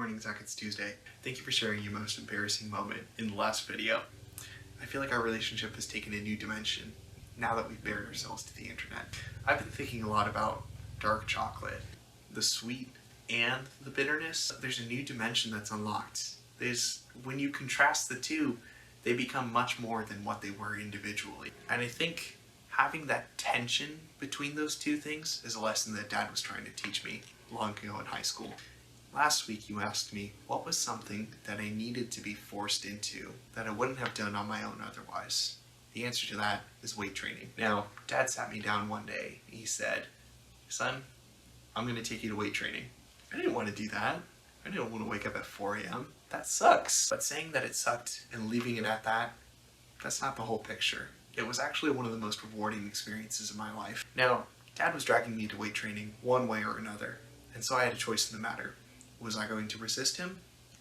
morning, Zach. It's Tuesday. Thank you for sharing your most embarrassing moment in the last video. I feel like our relationship has taken a new dimension now that we've bared ourselves to the internet. I've been thinking a lot about dark chocolate, the sweet and the bitterness. There's a new dimension that's unlocked. When you contrast the two, they become much more than what they were individually. And I think having that tension between those two things is a lesson that Dad was trying to teach me long ago in high school. Last week you asked me what was something that I needed to be forced into that I wouldn't have done on my own otherwise. The answer to that is weight training. Now, Dad sat me down one day. He said, "Son, I'm going to take you to weight training." I didn't want to do that. I didn't want to wake up at 4 a.m. That sucks. But saying that it sucked and leaving it at that, that's not the whole picture. It was actually one of the most rewarding experiences of my life. Now, Dad was dragging me to weight training one way or another, and so I had a choice in the matter. Was I going to resist him,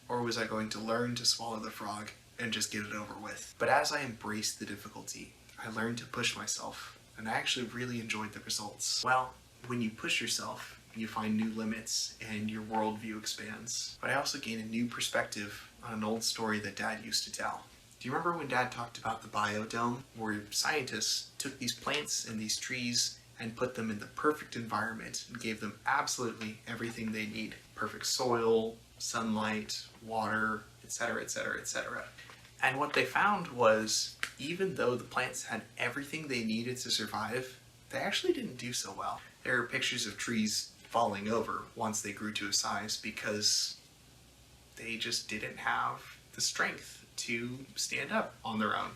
or was I going to learn to swallow the frog and just get it over with? But as I embraced the difficulty, I learned to push myself, and I actually really enjoyed the results. Well, when you push yourself, you find new limits and your worldview expands. But I also gain a new perspective on an old story that Dad used to tell. Do you remember when Dad talked about the biodome, where scientists took these plants and these trees and put them in the perfect environment and gave them absolutely everything they need? Perfect soil, sunlight, water, etc., etc., etc. And what they found was, even though the plants had everything they needed to survive, they actually didn't do so well. There are pictures of trees falling over once they grew to a size because they just didn't have the strength to stand up on their own.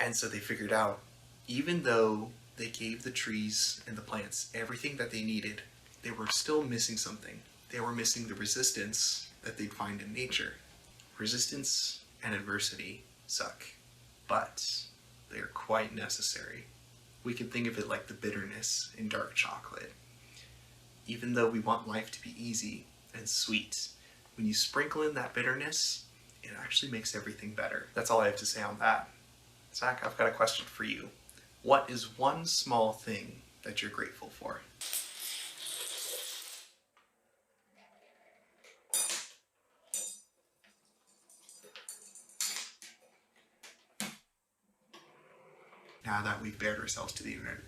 And so they figured out, even though they gave the trees and the plants everything that they needed, they were still missing something. They were missing the resistance that they'd find in nature. Resistance and adversity suck, but they are quite necessary. We can think of it like the bitterness in dark chocolate. Even though we want life to be easy and sweet, when you sprinkle in that bitterness, it actually makes everything better. That's all I have to say on that. Zach, I've got a question for you. What is one small thing that you're grateful for? Now that we've bared ourselves to the internet.